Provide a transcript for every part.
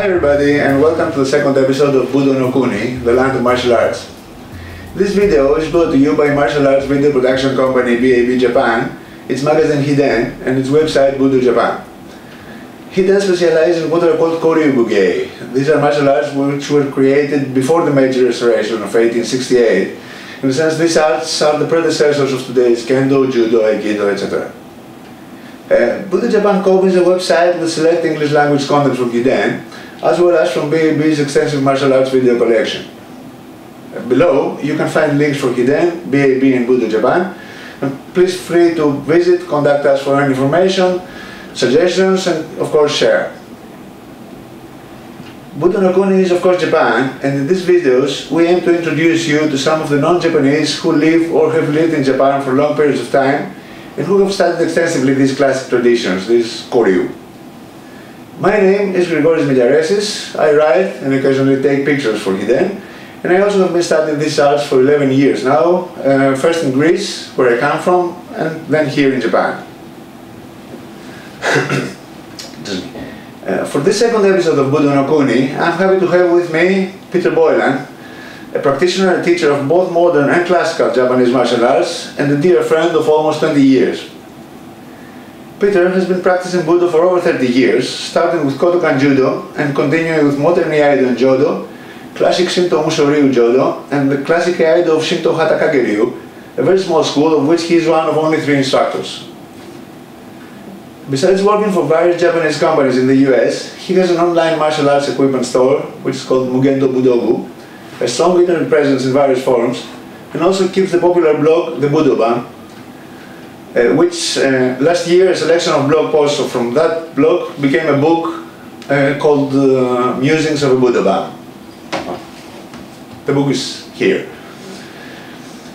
Hi everybody and welcome to the second episode of Budo no Kuni, the land of martial arts. This video is brought to you by martial arts video production company BudoJapan, its magazine Hiden, and its website BudoJapan. Hiden specializes in what are called koryu buge. These are martial arts which were created before the Meiji Restoration of 1868. In a sense, these arts are the predecessors of today's Kendo, Judo, Aikido, etc. BudoJapan covers a website with select English language content from Hiden, as well as from BAB's extensive martial arts video collection. Below, you can find links for Hiden, BAB and BudoJapan, and please feel free to visit, contact us for any information, suggestions, and of course share. Budo no Kuni is of course Japan, and in these videos we aim to introduce you to some of the non-Japanese who live or have lived in Japan for long periods of time and who have studied extensively these classic traditions, these koryu. My name is Grigoris Midiaresis. I write and occasionally take pictures for Hiden, and I also have been studying these arts for 11 years now, first in Greece, where I come from, and then here in Japan. For this second episode of Budo no Kuni, I'm happy to have with me Peter Boylan, a practitioner and teacher of both modern and classical Japanese martial arts, and a dear friend of almost 20 years. Peter has been practicing Budo for over 30 years, starting with Kodokan Judo and continuing with modern Iaido and Jodo, classic Shinto Ryu Jodo, and the classic Iaido of Shinto Hatakage-ryu, a very small school of which he is one of only 3 instructors. Besides working for various Japanese companies in the US, he has an online martial arts equipment store, which is called Mugendo Budogu, a strong internet presence in various forums, and also keeps the popular blog The Budoban, which last year a selection of blog posts from that blog became a book called Musings of a Budoban. The book is here.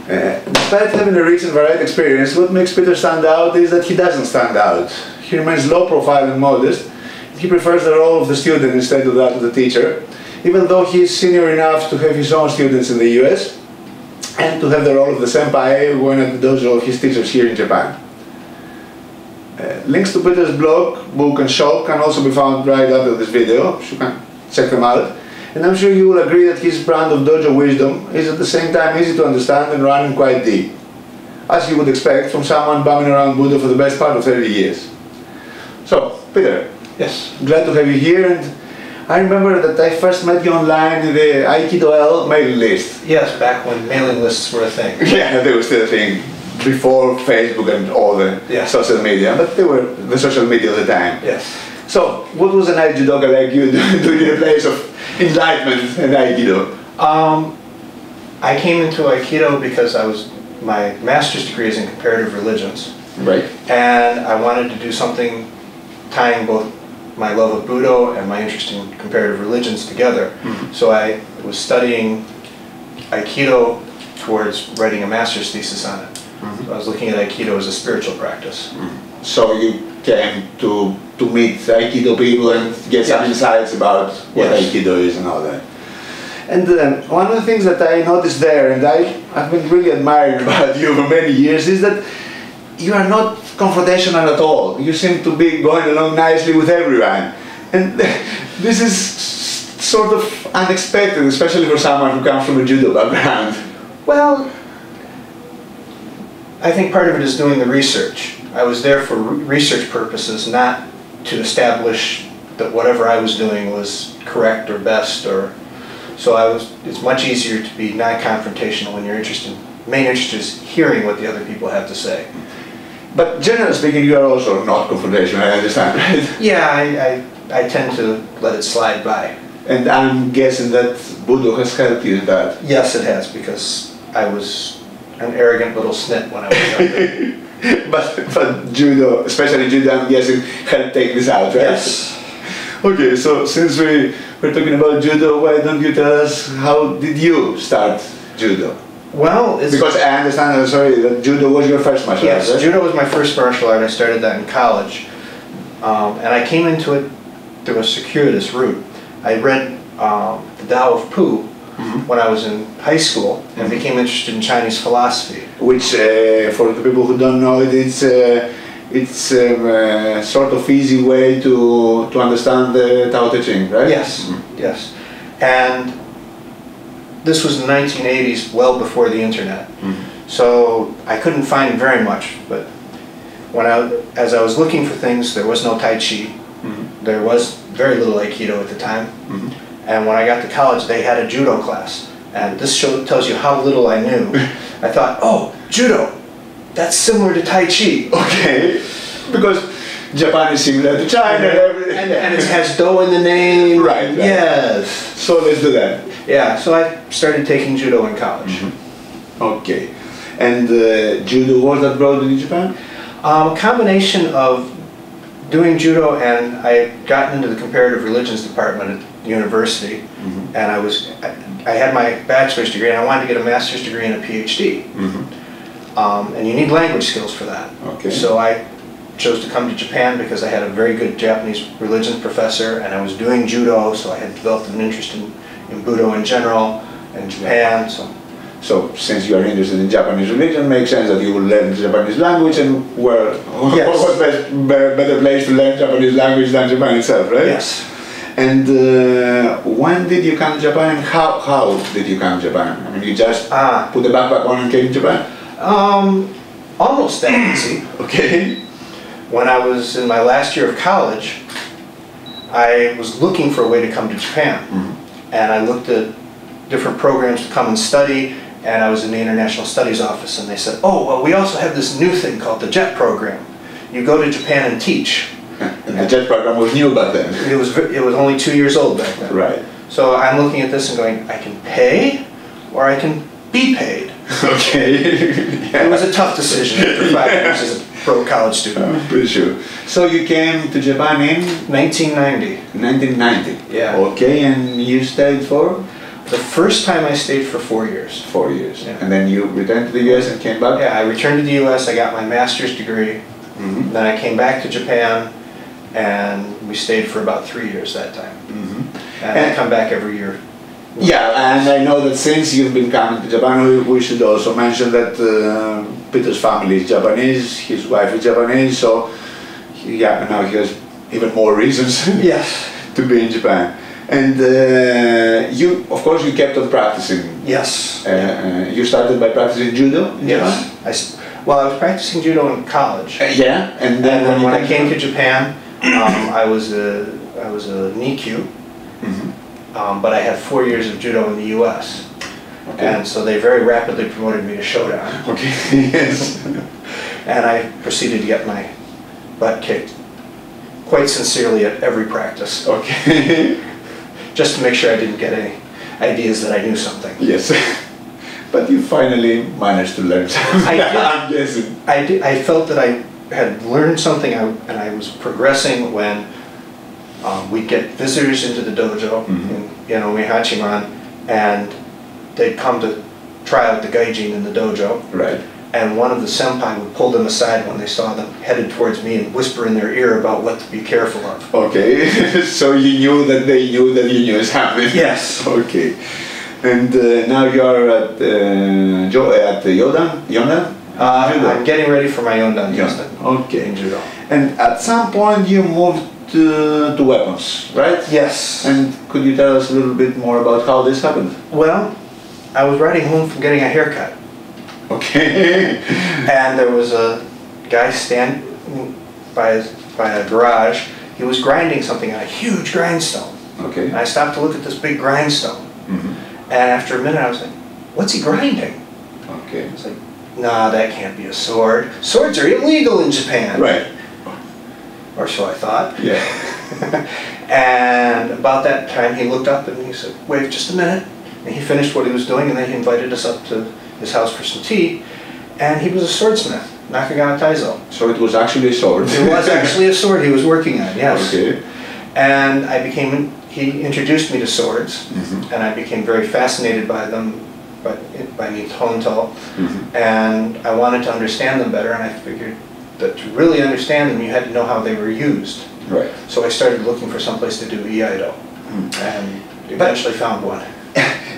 Despite having a rich and varied experience, what makes Peter stand out is that he doesn't stand out. He remains low profile and modest. He prefers the role of the student instead of that of the teacher, even though he is senior enough to have his own students in the US and to have the role of the senpai when at the dojo of his teachers here in Japan. Links to Peter's blog, book and shop can also be found right under this video, so you can check them out. And I'm sure you will agree that his brand of dojo wisdom is at the same time easy to understand and running quite deep, as you would expect from someone bumming around Budo for the best part of 30 years. So, Peter, yes, glad to have you here. And I remember that I first met you online in the Aikido L mailing list. Yes, back when mailing lists were a thing. Yeah, they were still a thing before Facebook and all the social media, but they were the social media at the time. Yes. So, what was an Aikidoka like you doing in a place of enlightenment and Aikido? I came into Aikido because my master's degree is in comparative religions. Right. And I wanted to do something tying both my love of Budo and my interest in comparative religions together. Mm-hmm. So I was studying Aikido towards writing a master's thesis on it. Mm-hmm. So I was looking at Aikido as a spiritual practice. Mm-hmm. So you came to meet Aikido people and get some insights about what Aikido is and all that. And one of the things that I noticed there, and I've been really admiring about you for many years, is that you are not confrontational at all. You seem to be going along nicely with everyone. And this is sort of unexpected, especially for someone who comes from a judo background. Well, I think part of it is doing the research. I was there for research purposes, not to establish that whatever I was doing was correct or best. So it's much easier to be non-confrontational when your main interest is hearing what the other people have to say. But generally speaking, you are also not confrontational, I understand, right? Yeah, I tend to let it slide by. And I'm guessing that Budo has helped you in that. Yes, it has, because I was an arrogant little snit when I was younger. but Judo, especially Judo, I'm guessing, helped take this out, right? Yes. Okay, so since we're talking about Judo, why don't you tell us how did you start Judo? Well, because I understand, that Judo was your first martial art, yes, right? Judo was my first martial art. I started that in college. And I came into it through a circuitous route. I read the Tao of Pu when I was in high school and became interested in Chinese philosophy. Which, for the people who don't know it, it's it's a sort of easy way to understand the Tao Te Ching, right? Yes, yes. And this was the 1980s, well before the internet. So I couldn't find very much, but as I was looking for things, there was no Tai Chi. There was very little Aikido at the time. And when I got to college, they had a judo class. And this tells you how little I knew. I thought, oh, judo, that's similar to Tai Chi. Okay, because Japan is similar to China and everything. And it has do in the name. Right. Yes. So let's do that. Yeah, so I started taking judo in college. Okay. And judo, was that brought in Japan? A combination of doing judo, and I had gotten into the comparative religions department at the university, and I had my bachelor's degree, and I wanted to get a master's degree and a PhD. And you need language skills for that. Okay. So I chose to come to Japan because I had a very good Japanese religions professor, and I was doing judo, so I had developed an interest in Budo in general, and Japan. So since you are interested in Japanese religion, it makes sense that you will learn the Japanese language, and what better place to learn Japanese language than Japan itself, right? Yes. And when did you come to Japan, and how did you come to Japan? I mean, you just put the backpack on and came to Japan? Almost that easy. Okay. When I was in my last year of college, I was looking for a way to come to Japan. And I looked at different programs to come and study, and I was in the International Studies office, and they said, oh, well, we also have this new thing called the JET program. You go to Japan and teach. And the JET program was new back then. It was only 2 years old back then. Right. So I'm looking at this and going, I can pay, or I can be paid. Okay. It was a tough decision after 5 years as a pro college student. I'm pretty sure. So you came to Japan in? 1990. 1990. Yeah. Okay, and you stayed for? The first time I stayed for 4 years. 4 years. Yeah. And then you returned to the US and came back? Yeah, I returned to the US, I got my master's degree, then I came back to Japan, and we stayed for about 3 years that time. And I come back every year. Yeah, and I know that since you've been coming to Japan, we should also mention that Peter's family is Japanese, his wife is Japanese, so now he has even more reasons Yes. to be in Japan. And you, of course, you kept on practicing. Yes. You started by practicing judo in Japan? Yes. Well, I was practicing judo in college. Yeah, and then when I came to Japan, I was a Nikyu, but I had 4 years of judo in the U.S. Okay. And so they very rapidly promoted me to Shodan. Okay. Yes. And I proceeded to get my butt kicked quite sincerely at every practice. Okay. Just to make sure I didn't get any ideas that I knew something. Yes. But you finally managed to learn something. I did. I'm guessing. I did. I felt that I had learned something, and I was progressing when we'd get visitors into the dojo in Hachiman, and they'd come to try out the gaijin in the dojo. Right. And one of the senpai would pull them aside when they saw them headed towards me and whisper in their ear about what to be careful of. Okay. So you knew that they knew that you knew something. Yes. Okay. And now you're at Yondan? I'm getting ready for my Yondan testing. Okay. In judo. And at some point you moved to weapons, right? Yes. And could you tell us a little bit more about how this happened? Well, I was riding home from getting a haircut. Okay. And there was a guy standing by a garage. He was grinding something on a huge grindstone. Okay. And I stopped to look at this big grindstone. And after a minute I was like, what's he grinding? Okay. It's like, nah, that can't be a sword. Swords are illegal in Japan. Right. Or so I thought. Yeah. And about that time he looked up and he said, wait just a minute. And he finished what he was doing, and then he invited us up to his house for some tea. And he was a swordsmith, Nakagawa Taizo. So it was actually a sword. It was actually a sword he was working on, yes. Okay. And he introduced me to swords, and I became very fascinated by them, by Nihonto, and I wanted to understand them better, and I figured that to really understand them you had to know how they were used. Right. So I started looking for some place to do iaido, and eventually found one.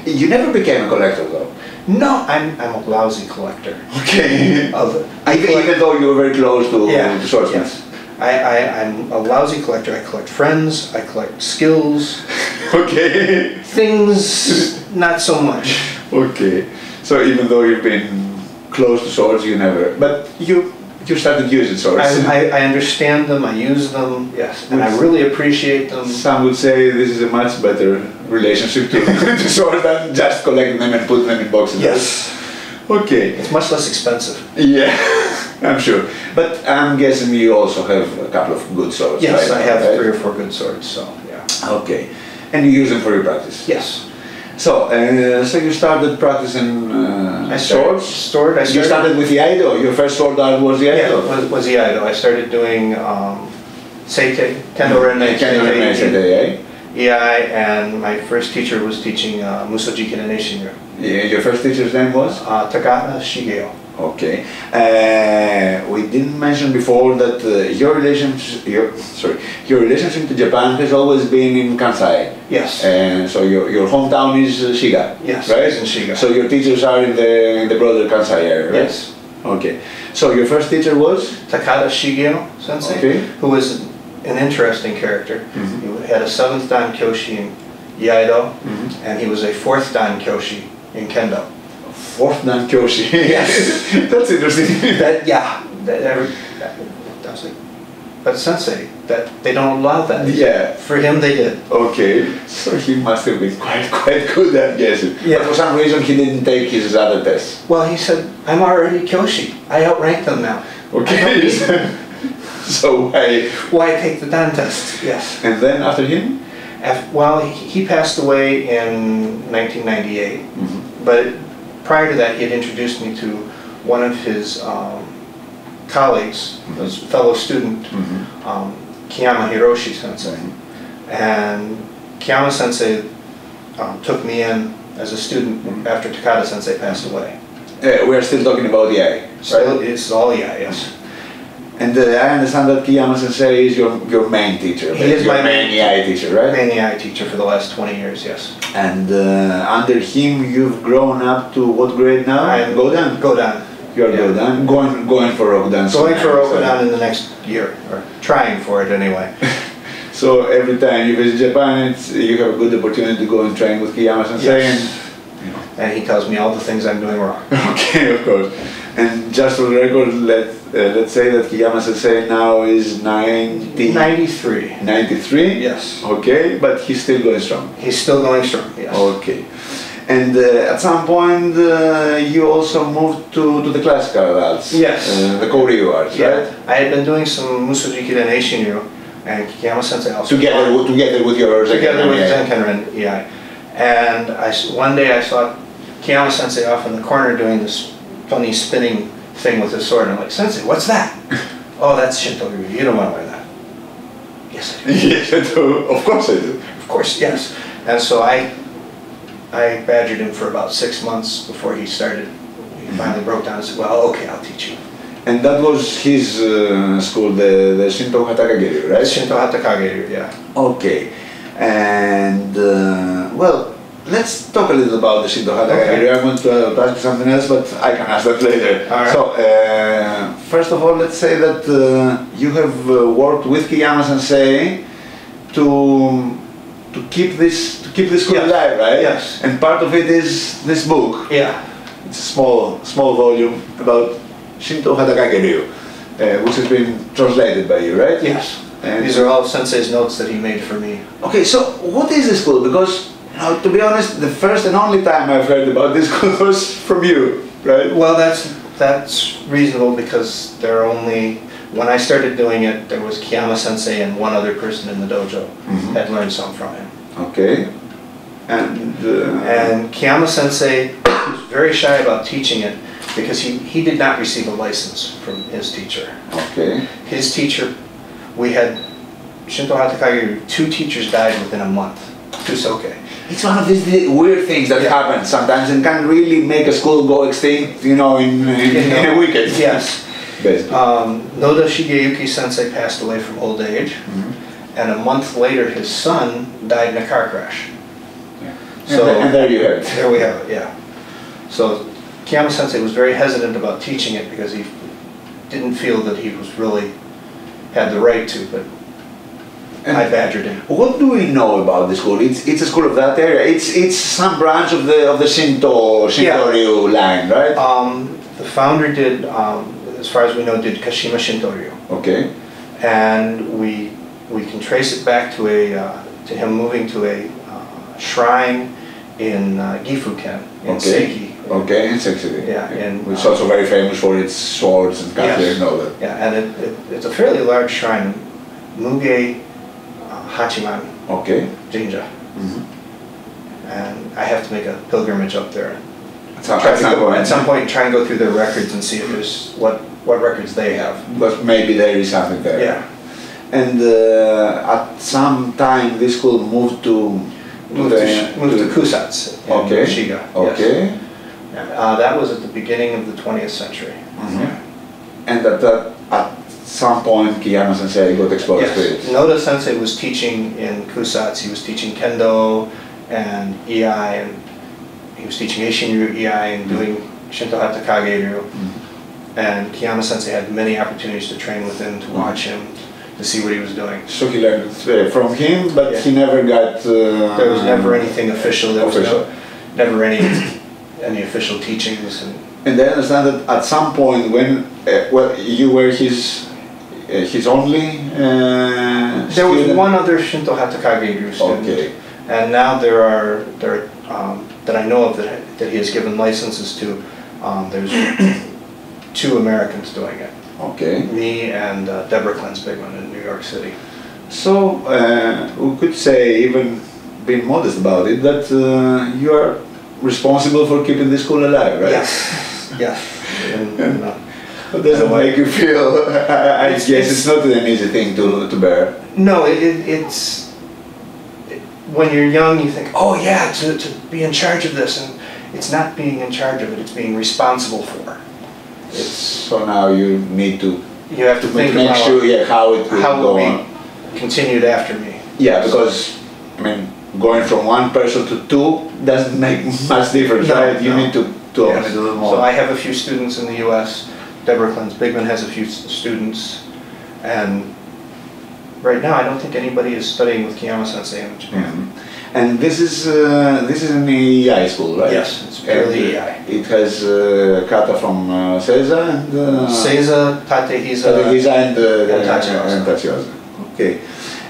You never became a collector though. No, I'm a lousy collector. Okay. Even though you were very close to swordsmiths. I'm a lousy collector. I collect friends, I collect skills. Okay. Things, not so much. Okay. So even though you've been close to swords, you never, but you started using swords. I understand them, I use them, yes, and I really appreciate them. Some would say this is a much better relationship to swords than just collecting them and putting them in boxes. Yes. Okay. It's much less expensive. Yeah, I'm sure. But I'm guessing you also have a couple of good swords. Yes, right? I have 3 or 4 good swords, so yeah. Okay. And you use them for your practice? Yes. So, so you started practicing swords? You started with the Iaido. Your first sword art was the Iaido? Yeah, was the Iaido. I started doing Seitei, Kendo Renne, Seitei, Iai, and my first teacher was teaching Musoji Kinen Shinryu. Yeah, your first teacher's name was? Takata Shigeo. Okay. We didn't mention before that your relationship to Japan has always been in Kansai. Yes. And so your hometown is Shiga. Yes. Right? In Shiga. So your teachers are in the broader Kansai area, right? Yes. Okay. So your first teacher was? Takata Shigeo sensei, okay. Who was an interesting character. Mm-hmm. He had a 7th dan kyoshi in Iaido, and he was a 4th dan kyoshi in Kendo. 4th dan kyoshi. Yes. That's interesting. I was like, but sensei, that they don't allow that. Yeah. For him, they did. Okay. So he must have been quite good at guessing. Yeah. But for some reason he didn't take his other tests. Well, he said, I'm already kyoshi. I outrank them now. Okay. So why take the dan test? Yes. And then after him? Well, he passed away in 1998. But prior to that, he had introduced me to one of his colleagues, his fellow student, Kiyama Hiroshi sensei. And Kiyama sensei took me in as a student after Takada sensei passed away. We're still talking about Iai, right? It's all Iai, yes. And I understand that Kiyama sensei is your main teacher. He is my main Iai teacher, right? Main Iai teacher for the last 20 years, yes. And under him you've grown up to what grade now? I'm Godan? Godan. You're Godan? Going for Rokudan. Going for Rokudan in the next year, or trying for it anyway. So every time you visit Japan, you have a good opportunity to go and train with Kiyama sensei. Yes. And he tells me all the things I'm doing wrong. Okay, of course. And just for the record, let's say that Kiyama sensei now is 93. 93? Yes. Okay, but he's still going strong. He's still going strong, yes. Okay. And at some point you also moved to the classical arts. Yes. The koryu arts, yeah. right? I had been doing some Musoji Kiden Shinryu, and Kiyama sensei also. Together with your Zenkenren, yeah. And one day I saw Kiyama sensei off in the corner doing this funny spinning thing with his sword, and I'm like, Sensei, what's that? Oh, that's Shinto Hatakage-ryu. You don't want to wear that. Yes, I do. Yes, I do. Of course I do. Of course, yes. And so I badgered him for about 6 months before he started. He finally broke down and said, well, okay, I'll teach you. And that was his school, the Shinto Hatakage-ryu, right? Shinto Hatakage-ryu, yeah. Okay. And, well, let's talk a little about the Shinto Hatakage-ryu. I'm going to ask you something else, but I can ask that later. All right. So, first of all, let's say that you have worked with Kiyama sensei to keep this school alive, right? Yes. And part of it is this book. Yeah. It's a small volume about Shinto Hatakage-ryu, which has been translated by you, right? Yes. And these are all Sensei's notes that he made for me. Okay, so what is this school? Because, to be honest, the first and only time I've heard about this school was from you, right? Well, that's reasonable because there are only, when I started doing it, there was Kiyama sensei and one other person in the dojo had learned some from him. Okay. And Kiyama sensei was very shy about teaching it because he did not receive a license from his teacher. Okay. His teacher, we had Shinto Hatakage-ryu, 2 teachers died within a month. Tusoke. It's one of these weird things that happen sometimes and can really make a school go extinct, in a weekend. Yes. Basically. Noda Shigeyuki sensei passed away from old age, and a month later his son died in a car crash. Yeah. So, and there you have it. There we have it, yeah. So Kiyama Sensei was very hesitant about teaching it because he didn't feel that he was really had the right to, but I badgered him. What do we know about the school? It's a school of that area. It's some branch of the Shinto-ryu line, right? The founder did, as far as we know, did Kashima Shinto-ryu. Okay. And we can trace it back to to him moving to a shrine in Gifu-ken in Seiki. Okay, in Seiki. Yeah, it's also very famous for its swords and cutlery and all that. Yeah, and it's a fairly large shrine, Muge Hachiman, Jinja. And I have to make a pilgrimage up there. At some point, try and go through their records and see if there's what records they have. But maybe there is something there. Yeah. And at some time, this school moved to Kusatsu in Shiga. Okay. Yes. That was at the beginning of the 20th century. Yeah. And at some point, Kiyama Sensei got exposed to it. Noda Sensei was teaching in Kusatsu. He was teaching Kendo and Iai, and he was teaching Eishin-ryu Iai and doing Shinto Hatakage-ryu. And Kiyama Sensei had many opportunities to train with him, to watch him, to see what he was doing. So he learned from him, but he never got... there was never anything official. There was never any official teachings. And I understand that at some point when you were his only there was one other Shinto Hatakage-ryu student, and now there are that I know of that he has given licenses to. There's 2 Americans doing it. Me and Deborah Klens-Bigman in New York City. So we could say, even being modest about it, that you are responsible for keeping the school alive, right? Yes. Yes. What does it make you feel? I guess it's not an easy thing to bear. No, it's when you're young, you think, oh yeah, to be in charge of this, and it's not being in charge of it; it's being responsible for. So now you need to. You have to think make about sure, how it will go on. Continued after me. Yeah, because I mean, going from 1 person to 2 doesn't make much difference, right? You need to open it a little more. So I have a few students in the U.S. Deborah Klens-Bigman has a few students, and right now I don't think anybody is studying with Kiyama Sensei in Japan. And this is an EI school, right? Yes, it's purely EI. It has kata from Seiza and Seiza, Tatehiza, and Tachioza. Okay,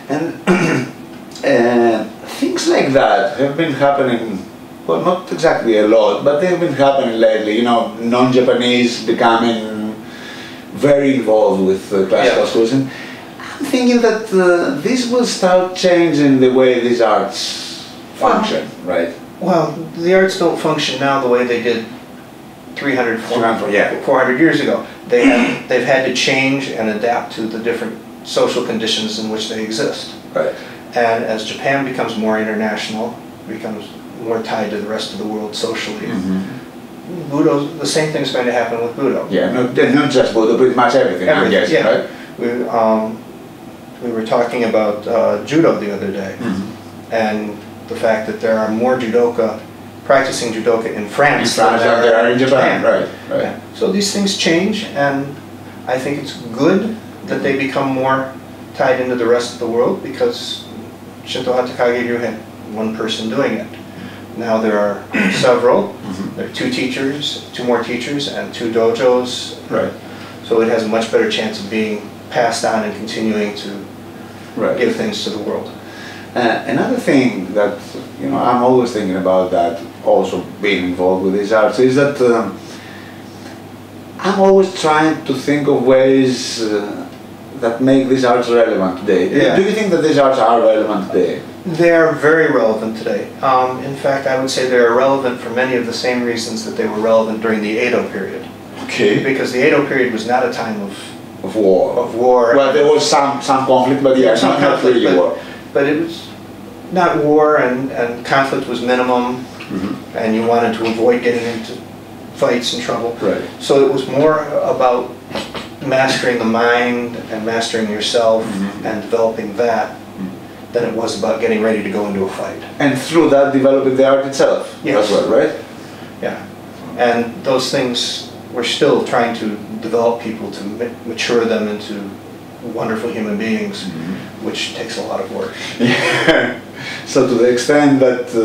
and things like that have been happening. Well, not exactly a lot, but they've been happening lately. You know, non-Japanese becoming very involved with classical schools, and I'm thinking that this will start changing the way these arts function, right? Well, the arts don't function now the way they did 400 years ago. They've had to change and adapt to the different social conditions in which they exist. Right. And as Japan becomes more international, becomes more tied to the rest of the world socially, Budo, the same thing's going to happen with Budo. Yeah, not just Budo, pretty much everything. I guess, right? We were talking about judo the other day, and the fact that there are more judoka practicing judoka in France than there are in Japan. Right. Yeah. So these things change, and I think it's good that they become more tied into the rest of the world, because Shinto Hatakage-ryu had 1 person doing it. Now there are several. There are 2 teachers, 2 more teachers, and 2 dojos. Right. So it has a much better chance of being passed on and continuing to give things to the world. Another thing that I'm always thinking about, that also being involved with these arts, is that I'm always trying to think of ways that make these arts relevant today. Yeah. Do you think that these arts are relevant today? They are very relevant today. In fact, I would say they are relevant for many of the same reasons that they were relevant during the Edo period. Okay. Because the Edo period was not a time of war. Well, there was some conflict, but not really war. But it was not war, and conflict was minimum, and you wanted to avoid getting into fights and trouble. Right. So it was more about mastering the mind and mastering yourself and developing that than it was about getting ready to go into a fight. And through that, developing the art itself as well, right? Yeah. And those things, we're still trying to develop people to mature them into wonderful human beings, which takes a lot of work. Yeah. So to the extent that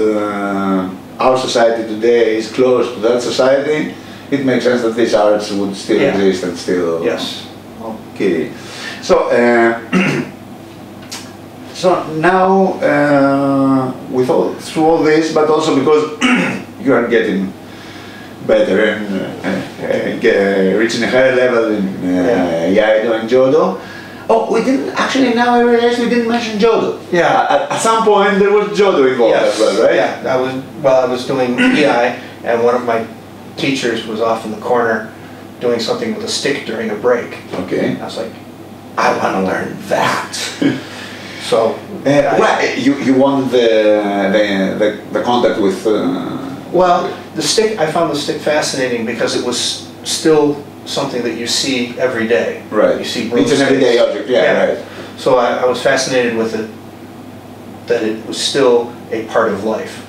our society today is close to that society, it makes sense that these arts would still exist and still... Yes. Okay. So, so now, through all this, but also because you are getting better and reaching a higher level in Iaido and Jodo. Oh, we didn't, actually now I realize we didn't mention Jodo. Yeah. At some point there was Jodo involved as well, right? Yeah, I was doing EI, and one of my teachers was off in the corner doing something with a stick during a break. Okay. I was like, I want to learn that. So you wanted the contact with. Well, the stick. I found the stick fascinating because it was still something that you see every day. Right. You see. It's an everyday object. Yeah. Right. So I was fascinated with it. That it was still a part of life.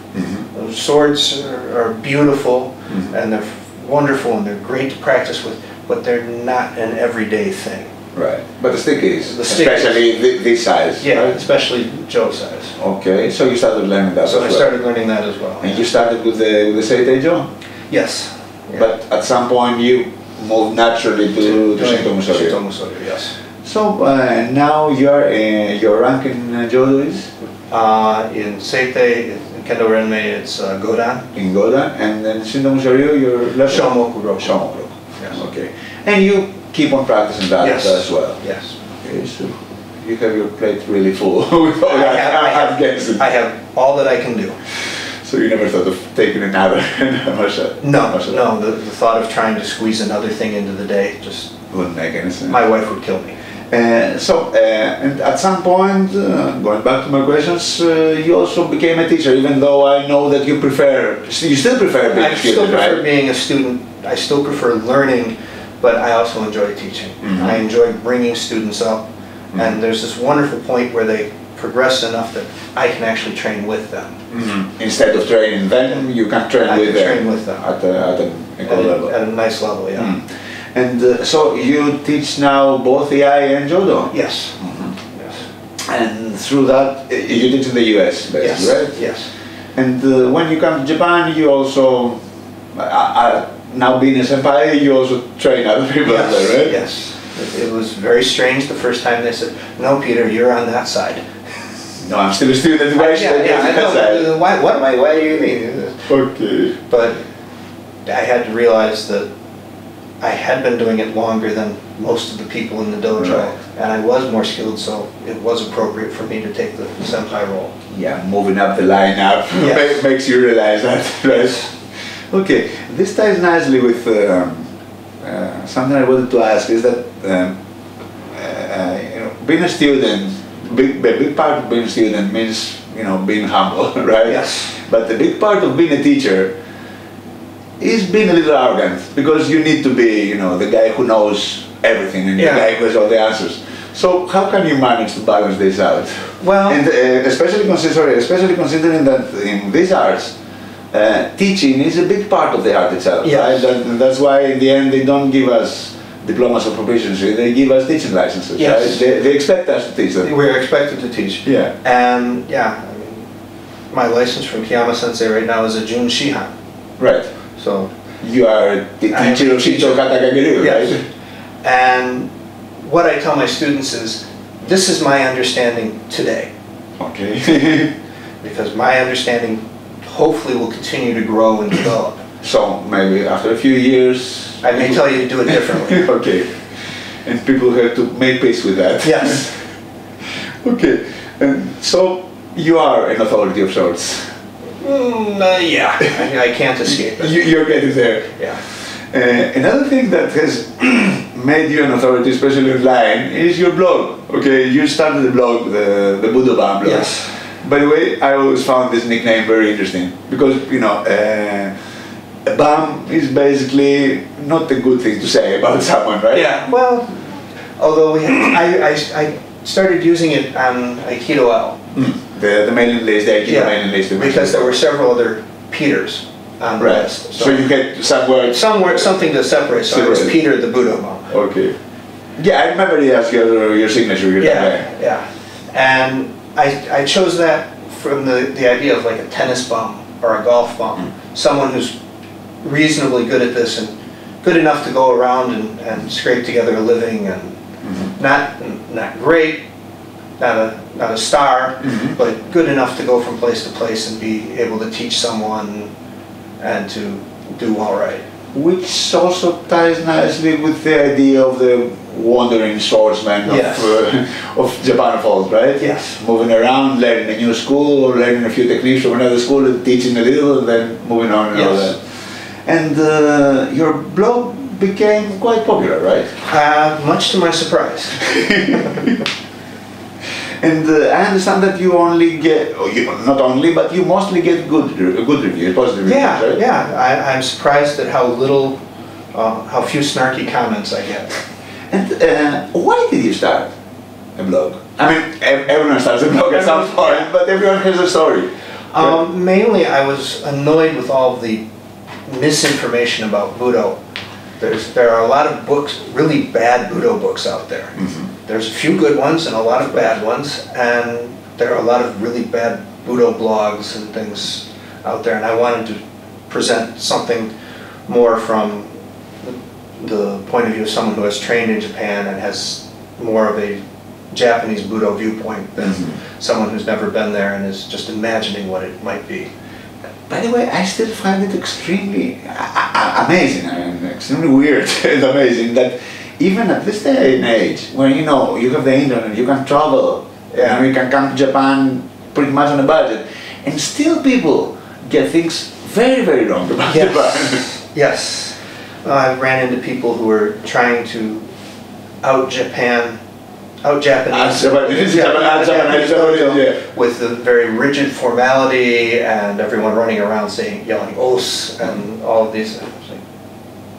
Those swords are beautiful, and they're wonderful, and they're great to practice with, but they're not an everyday thing. Right, but the stick is, especially this size. Yeah, right? Especially Joe size. Okay, so you started learning that. So I started learning that as well. And you started with the Seitei Jo? Yes. Yeah. But at some point you moved naturally to Shinto Musoryu. Shinto Musoryu, yes. So now your rank in Jodo is? In Seitei, in Kendo Renmei, it's Godan. In Godan, and then Shinto Musoryu, your level? Shomoku Roku. Shomoku. Yes. Okay. And you keep on practicing that as well? Yes. Okay, so you have your plate really full with all that. I have all that I can do. So you never thought of taking another martial? No, the thought of trying to squeeze another thing into the day just wouldn't make any sense. My wife would kill me. And at some point, going back to my questions, you also became a teacher, even though I know that you still prefer being a student, right? I still prefer being a student. I still prefer learning, but I also enjoy teaching. I enjoy bringing students up, and there's this wonderful point where they progress enough that I can actually train with them. Instead of training them, you can train with them at a nice level, yeah. And so you teach now both EI and Jodo? Yes. Yes. And through that, you teach in the US, basically, right? Yes. And when you come to Japan, you also, now being a senpai, you also train other people there, right? Yes. It was very strange the first time they said, "No, Peter, you're on that side." No, I'm still a student. Why should I get on that side? Why do you mean? Okay. But I had to realize that I had been doing it longer than most of the people in the dojo, and I was more skilled, so it was appropriate for me to take the senpai role. Yeah, moving up the lineup makes you realize that, right? Okay, this ties nicely with something I wanted to ask, is that being a student, a big part of being a student means, being humble, right? Yes. But the big part of being a teacher is being a little arrogant, because you need to be, the guy who knows everything and the guy who has all the answers. So how can you manage to balance this out? Well, and especially considering that in these arts, teaching is a big part of the art itself, right? And that's why in the end they don't give us diplomas of proficiency, they give us teaching licenses, right? They expect us to teach them. We're expected to teach. Yeah. And my license from Kiyama Sensei right now is a Jun Shihan. Right. So you are the teacher of Shinto Hatakage-ryu, right? And what I tell my students is, this is my understanding today. Okay. Because my understanding hopefully will continue to grow and develop. So maybe after a few years I may tell you to do it differently. Okay. And people have to make peace with that. Yes. Okay. And so you are an authority of sorts. Yeah, I can't escape it. You're getting there. Yeah. Another thing that has made you an authority, especially online, is your blog. Okay, you started the blog, the Budo blog. Yes. By the way, I always found this nickname very interesting, because a BAM is basically not a good thing to say about someone, right? Yeah. Well, although I started using it on Aikido L. The mailing list, the Aikido mailing list. Because there were several other Peters. on the Right. list. So you get something to separate. So it was Peter the Budo bum. Okay. Yeah, I remember he asked your signature. Yeah. And I chose that from the idea of like a tennis bum or a golf bum, someone who's reasonably good at this and good enough to go around and scrape together a living, and not great, not a star, but good enough to go from place to place and be able to teach someone and to do all right. Which also ties nicely with the idea of the wandering swordsman of Japan Fault, right? Yes. Moving around, learning a new school, or learning a few techniques from another school, and teaching a little, and then moving on and all that. And your blog became quite popular, right? Much to my surprise. And I understand that you only get, not only, but you mostly get good reviews, positive reviews, right? Yeah. I'm surprised at how few snarky comments I get. And why did you start a blog? I mean, everyone starts a blog at some point, but everyone has a story. Mainly, I was annoyed with all of the misinformation about Budo. There are a lot of books, really bad Budo books out there. There's a few good ones and a lot of bad ones, and there are a lot of really bad Budo blogs and things out there, and I wanted to present something more from the point of view of someone who has trained in Japan and has more of a Japanese Budo viewpoint than someone who's never been there and is just imagining what it might be. By the way, I still find it extremely amazing, extremely weird and amazing that even at this day and age, when you have the internet, you can travel, you can come to Japan pretty much on a budget, and still people get things very, very wrong about Japan. Yes. I ran into people who were trying to out-Japanese with the very rigid formality and everyone running around yelling "os" and all of these. I was like,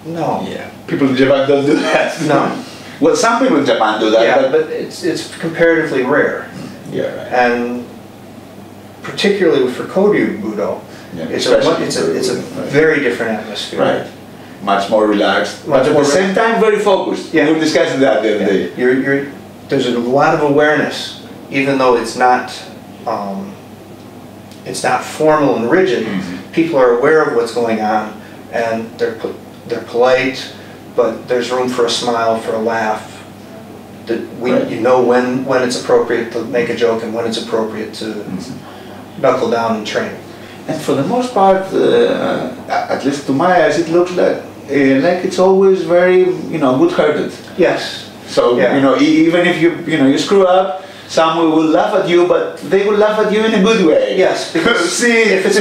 no. Yeah. People in Japan don't do that. No. Well, some people in Japan do that. Yeah, but it's comparatively rare. Yeah. Right. And particularly for Koryu Budo, it's a very different atmosphere. Right. Much more relaxed, but at the same time very focused. Yeah. We were discussing that the other day. There's a lot of awareness, even though it's not formal and rigid. People are aware of what's going on, and they're polite, but there's room for a smile, for a laugh. You know when it's appropriate to make a joke and when it's appropriate to knuckle down and train. And for the most part, at least to my eyes, it looks like it's always very, good-hearted. Yes. So even if you screw up, someone will laugh at you, but they will laugh at you in a good way. Yes, because if it's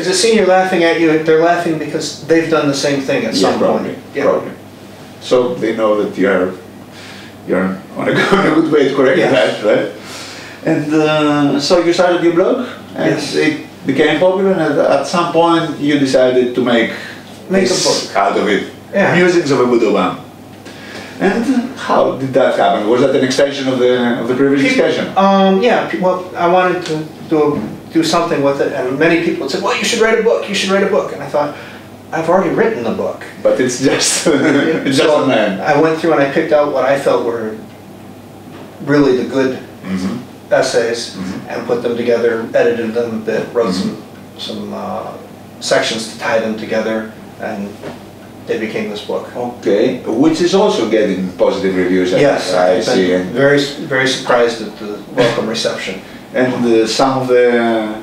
a senior laughing at you, they're laughing because they've done the same thing at some point. Probably. So they know that you're on a good way to correct that, right? And so you started your blog, and it became popular, and at some point you decided to make a book out of it. Musings of a Budo bum. And how did that happen? Was that an extension of the previous discussion? Well, I wanted to do something with it, and many people said, "Well, you should write a book. You should write a book." And I thought, I've already written the book. But it's just a man. I went through and I picked out what I felt were really the good essays and put them together, edited them a bit, wrote some sections to tie them together, and they became this book. Okay, which is also getting positive reviews. Yes, I see. And very, very surprised at the welcome reception. And some of the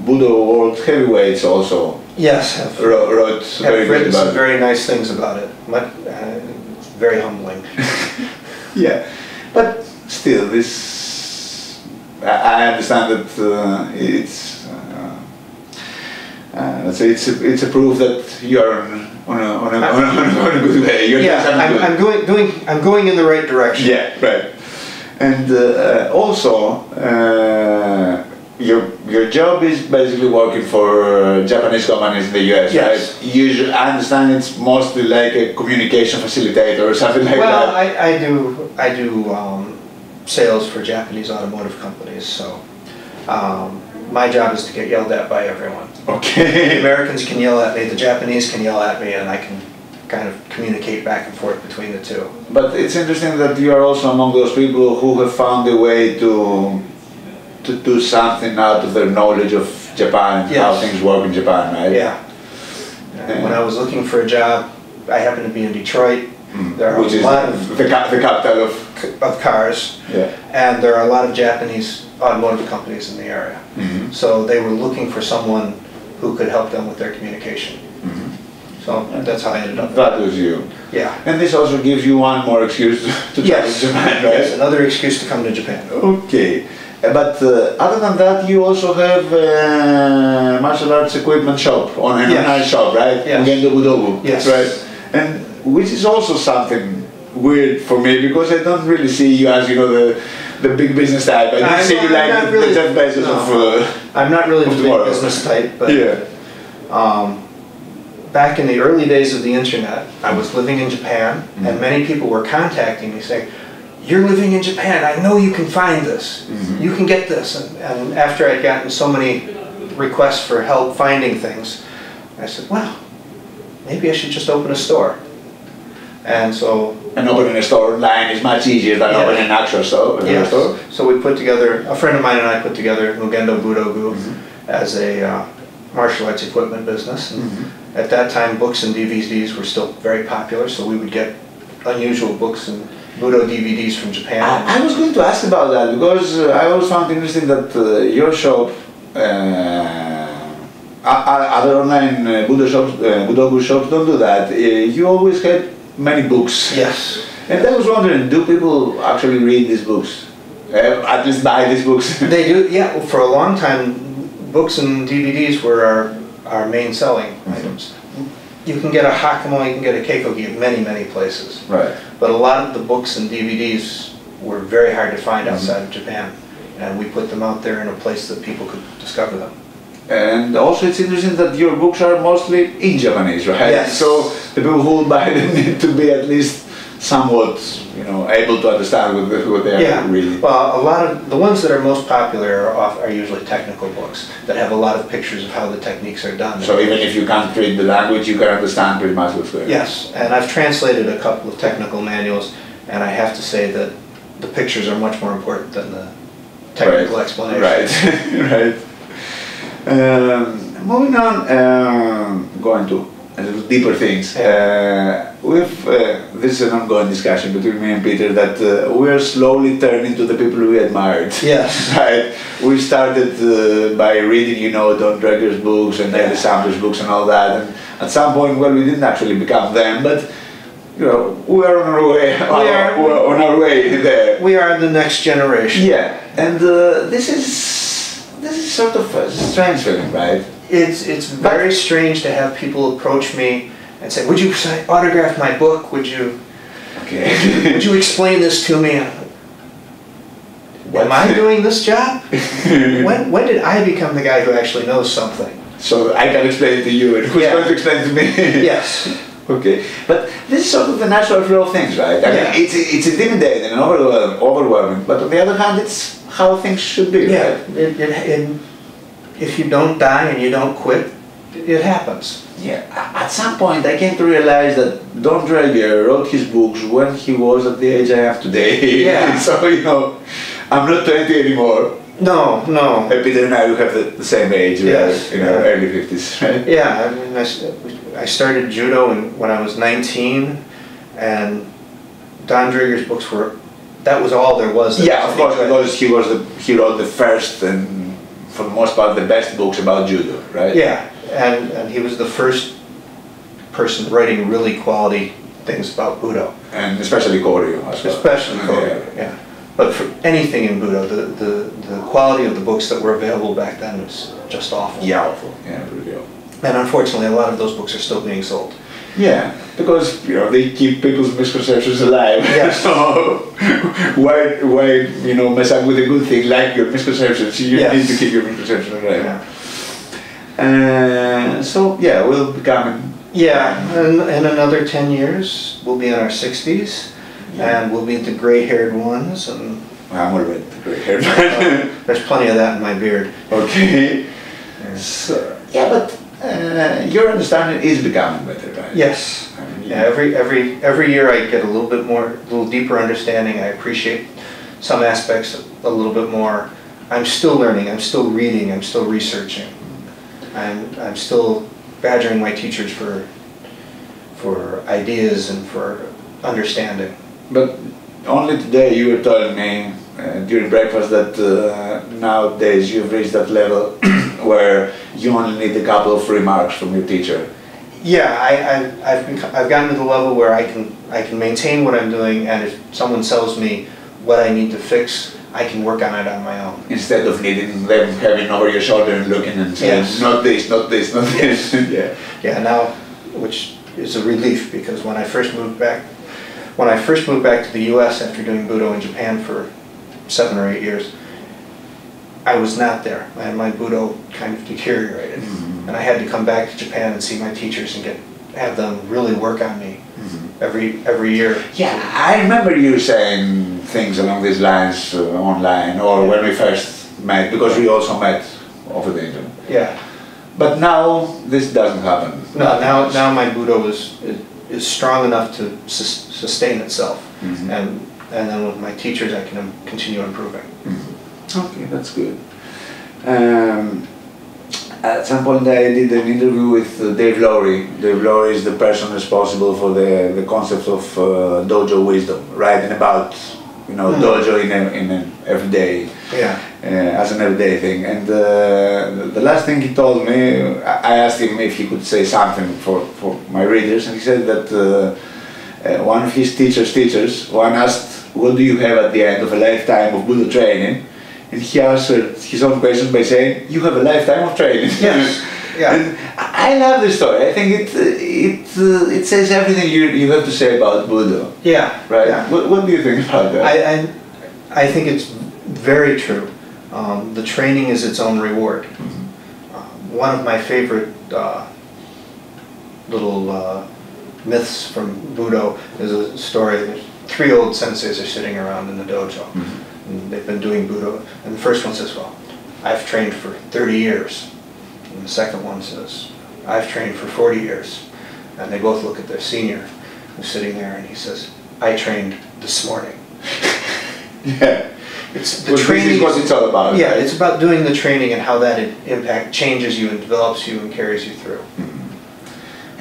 Budo world heavyweights also. Yes, have written some very nice things about it. It's very humbling. Yeah, but still, I understand that it's a proof that you're on a good way. I'm going in the right direction. Yeah, right. And also, your job is basically working for Japanese companies in the US, right? Usually, I understand it's mostly like a communication facilitator or something like that. Well, I do sales for Japanese automotive companies, so my job is to get yelled at by everyone. Okay. The Americans can yell at me, the Japanese can yell at me, and I can kind of communicate back and forth between the two. But it's interesting that you are also among those people who have found a way to do something out of their knowledge of Japan and how things work in Japan, right? Yeah. When I was looking for a job, I happened to be in Detroit. There are Which a is lot of the capital of cars, and there are a lot of Japanese automotive companies in the area. So they were looking for someone who could help them with their communication. So that's how I ended up. That was you. Yeah. And this also gives you one more excuse to travel to Japan, right? Yes, another excuse to come to Japan. Okay. But other than that, you also have a martial arts equipment shop, online shop, right? Yes. Gendo Budogu. Yes. Right. And which is also something weird for me because I don't really see you as, you know, the big business type. I don't see you like the Jeff Bezos of I'm not really the big tomorrow. business type, but yeah. Back in the early days of the internet, I was living in Japan, and many people were contacting me saying, "You're living in Japan, I know you can find this, you can get this." And after I'd gotten so many requests for help finding things, I said, well, maybe I should just open a store. And so... And opening a store online is much easier than opening an actual store. Yes. So we put together, a friend of mine and I put together Mugendo Budo-gu as a martial arts equipment business. And at that time, books and DVDs were still very popular, so we would get unusual books and Budo DVDs from Japan. I was going to ask about that because I always found interesting that your shop, other online Budogu shops don't do that. You always had many books. Yes. And I was wondering, do people actually read these books? At least buy these books? They do, yeah. Well, for a long time, books and DVDs were our main selling items. You can get a Hakumo, you can get a Keikogi at many, many places. Right. But a lot of the books and DVDs were very hard to find outside of Japan. And we put them out there in a place that people could discover them. And also it's interesting that your books are mostly in Japanese, right? Yes. So the people who buy them need to be at least somewhat, you know, able to understand what they are reading. Well, a lot of the ones that are most popular are usually technical books that have a lot of pictures of how the techniques are done. So even if you can't read the language, you can understand pretty much what's going on. Yes, and I've translated a couple of technical manuals, and I have to say that the pictures are much more important than the technical explanation. Right, right. Moving on, going to a little deeper things. This is an ongoing discussion between me and Peter that we are slowly turning to the people we admired. Yes. Right. We started by reading, you know, Don Drager's books and Ellis Amdur's books and all that. And at some point, well, we didn't actually become them, but you know, we are on our way. We're on our way there. We are the next generation. Yeah, and this is sort of a strange feeling, right? It's very strange to have people approach me and say, "Would you autograph my book? Would you would you explain this to me?" Am I doing this job? when did I become the guy who actually knows something? So I can explain it to you, and who's going to explain to me? Yes. Okay, but this is sort of the natural flow of things, right? I mean, it's intimidating and overwhelming, but on the other hand, it's how things should be, right? If you don't die and you don't quit, it happens. Yeah, at some point I came to realize that Don Drager wrote his books when he was at the age I am today. Yeah. So, you know, I'm not 20 anymore. No. Peter and I will have the same age, yes, in our early 50s, right? Yeah, I mean, I started judo when I was 19, and Don Drager's books that was all there was. Yeah, of course, because he wrote the first and for the most part the best books about judo, right? Yeah, and he was the first person writing really quality things about Budo. And especially koryu as well. Especially koryu, yeah. But for anything in Budo, the quality of the books that were available back then was just awful. Yeah, awful. Yeah, pretty awful. And unfortunately, a lot of those books are still being sold. Yeah, because you know they keep people's misconceptions alive. Yes. So why mess up with a good thing like your misconceptions? You need to keep your misconceptions alive. Yeah. So yeah, we'll be coming. Yeah, and in another 10 years, we'll be in our 60s, and we'll be the gray-haired ones, and I'm already gray-haired. There's plenty of that in my beard. Okay. So, yeah, but your understanding is becoming better, right? Yes. I mean, Yeah. Every year I get a little deeper understanding. I appreciate some aspects a little bit more. I'm still learning. I'm still reading. I'm still researching. I'm still badgering my teachers for ideas and for understanding. But only today you were telling me during breakfast that nowadays you've reached that level where you only need a couple of remarks from your teacher. Yeah, I've gotten to the level where I can maintain what I'm doing, and if someone tells me what I need to fix, I can work on it on my own. Instead of needing them having over your shoulder and looking and saying, Yes. not this, not this, not this. Yeah. Yeah, now, which is a relief, because when I first moved back to the U.S. after doing Budo in Japan for 7 or 8 years, I was not there. My Budo kind of deteriorated, and I had to come back to Japan and see my teachers and have them really work on me every year. Yeah, I remember you saying things along these lines online, or when we first met, because we also met over the internet. Yeah. But now this doesn't happen. No, now my Budo is strong enough to sustain itself, and then with my teachers I can continue improving. Okay, that's good. At some point I did an interview with Dave Lowry. Dave Lowry is the person responsible for the concept of dojo wisdom, writing about dojo in an everyday, as an everyday thing. And the last thing he told me, I asked him if he could say something for my readers, and he said that one of his teachers, one asked, what do you have at the end of a lifetime of Budo training? And he answered his own question by saying, you have a lifetime of training. Yes. Yeah. And I love this story. I think it says everything you have to say about Budo. Yeah. Right? Yeah. What do you think about that? I think it's very true. The training is its own reward. One of my favorite little myths from Budo is a story. 3 old senseis are sitting around in the dojo. And they've been doing Budo. And the first one says, well, I've trained for 30 years. And the second one says, I've trained for 40 years. And they both look at their senior who's sitting there, and he says, I trained this morning. Yeah. It's the training is what it's all about. Yeah, it's about doing the training and how that changes you and develops you and carries you through.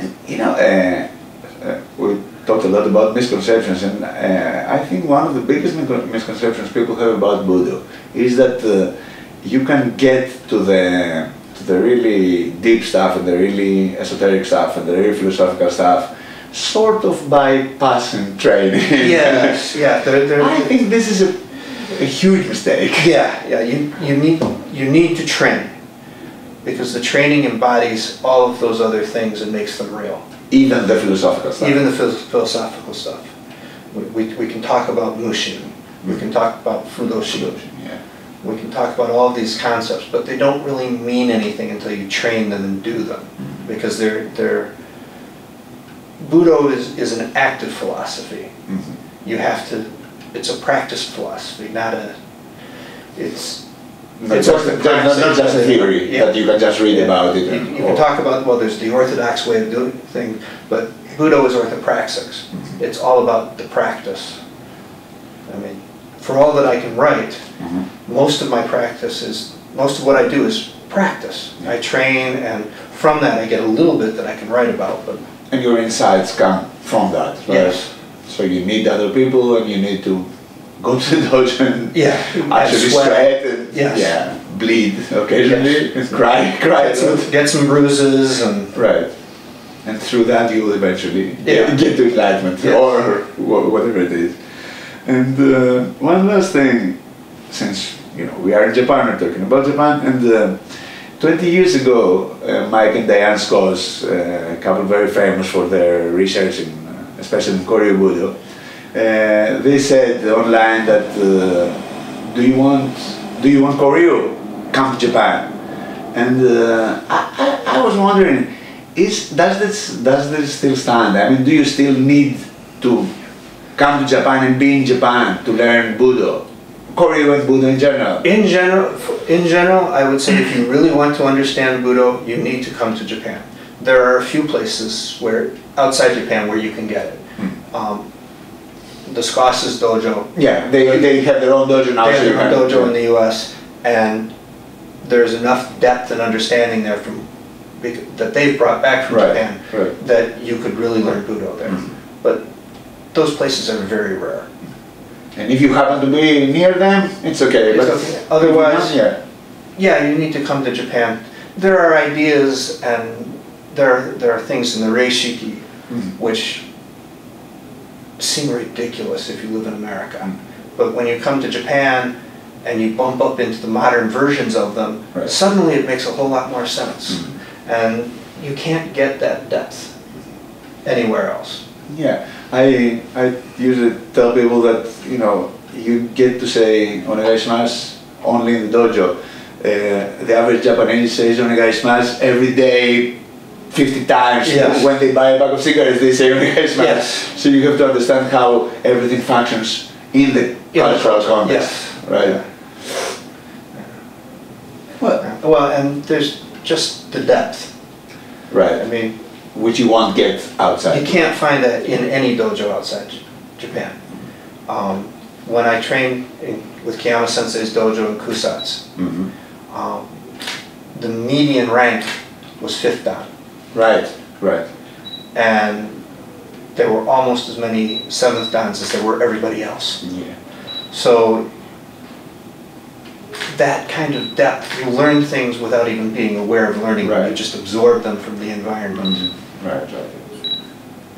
And we talked a lot about misconceptions, and I think one of the biggest misconceptions people have about Budo is that you can get to the really deep stuff and the really esoteric stuff and the really philosophical stuff sort of by passing training. Yes, yeah. I think this is a huge mistake. Yeah. You need to train, because the training embodies all of those other things and makes them real. Even the philosophical stuff. Even the philosophical stuff. We can talk about Mushin. We can talk about Fudoshi. Yeah. We can talk about all of these concepts, but they don't really mean anything until you train them and do them, because Budo is an active philosophy. You have to. It's a practiced philosophy, not a. It's not just a theory that you can just read about it. You can talk about, well, there's the orthodox way of doing things, but Budo is orthopraxics. It's all about the practice. I mean, for all that I can write, most of what I do is practice. I train, and from that I get a little bit that I can write about. But and your insights come from that, right? Yes. So you need other people, and you need to go to the dojo and actually sweat and bleed occasionally, and cry, get some bruises, and right. And through that you will eventually get to enlightenment or whatever it is. And one last thing, since we are in Japan, we're talking about Japan, and 20 years ago, Mike and Diane Scholes, a couple very famous for their research, especially in Koryu Budo, they said online that do you want Koryu? Come to Japan. And I was wondering, does this still stand? I mean, do you still need to come to Japan and be in Japan to learn Budo? Koryu and Budo in general? In general, I would say if you really want to understand Budo, you need to come to Japan. There are a few places outside Japan where you can get it. The Scosses dojo. Yeah, they have their own dojo now. They have their own dojo in the U.S. and there's enough depth and understanding there that they've brought back from Japan that you could really learn Budo there. But those places are very rare. And if you happen to be near them, it's okay. But okay. Otherwise, yeah, you need to come to Japan. There are ideas and there are things in the reishiki which seem ridiculous if you live in America. But when you come to Japan and you bump up into the modern versions of them, suddenly it makes a whole lot more sense. And you can't get that depth anywhere else. Yeah, I usually tell people that, you know, you get to say onegaishimasu only in the dojo. The average Japanese says onegaishimasu every day 50 times. Yes. When they buy a bag of cigarettes, they say onegaishimasu. Yes. So you have to understand how everything functions in the cultural context. Yes. Right. Yeah. Well, and there's just the depth. Right. I mean, which you won't get outside. You can't find that in any dojo outside Japan. When I trained with Kiyama Sensei's dojo in Kusatsu, the median rank was 5th dan. Right, right. And there were almost as many 7th dans as there were everybody else. Yeah. So that kind of depth, you learn things without even being aware of learning them. You just absorb them from the environment. Right, right.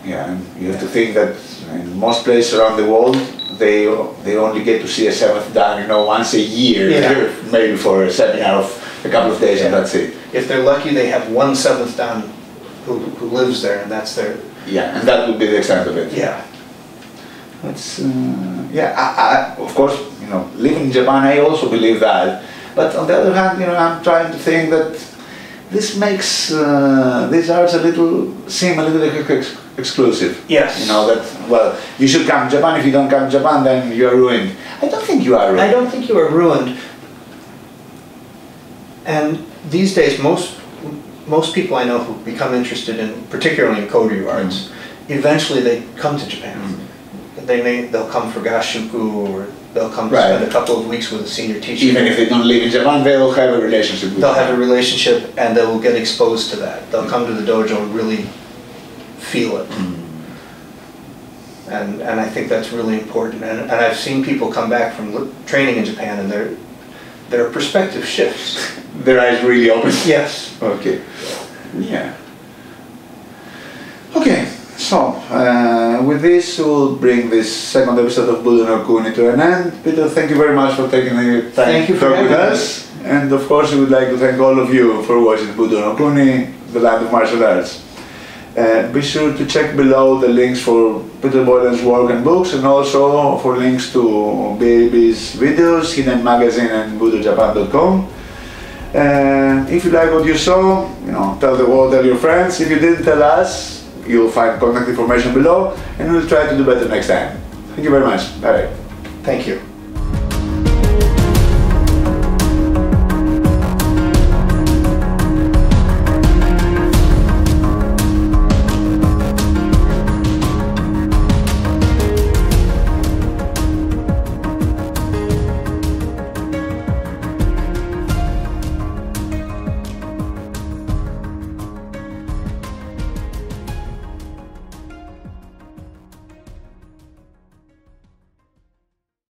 Yeah, and you have to think that in most places around the world, they only get to see a 7th dan, you know, once a year, maybe for a seminar of a couple of days, and that's it. If they're lucky, they have one 7th dan who lives there, and that's their... Yeah, and that would be the extent of it. Yeah. That's, I, of course, you know, living in Japan, I also believe that. But on the other hand, you know, I'm trying to think that this makes these arts seem a little exclusive. Yes. You know, that, well, you should come to Japan. If you don't come to Japan, then you are ruined. I don't think you are ruined. I don't think you are ruined. And these days, most people I know who become interested in, particularly in koryu arts, eventually they come to Japan. They'll come for gashuku, or they'll come to spend a couple of weeks with a senior teacher. Even if they don't live in Japan, they'll have a relationship with They'll have a relationship and they will get exposed to that. They'll come to the dojo and really feel it. And I think that's really important. And I've seen people come back from training in Japan and their perspective shifts. Their eyes really open. Yes. Okay. Yeah. Okay. So, with this, we'll bring this second episode of Budo no Kuni to an end. Peter, thank you very much for taking the time to talk with us. And of course, we would like to thank all of you for watching Budo no Kuni, the land of martial arts. Be sure to check below the links for Peter Boylan's work and books, and also for links to BAB's videos, Hidden Magazine and BudoJapan.com. If you like what you saw, you know, tell the world, tell your friends. If you didn't tell us, you'll find contact information below, and we'll try to do better next time. Thank you very much. Bye. Thank you.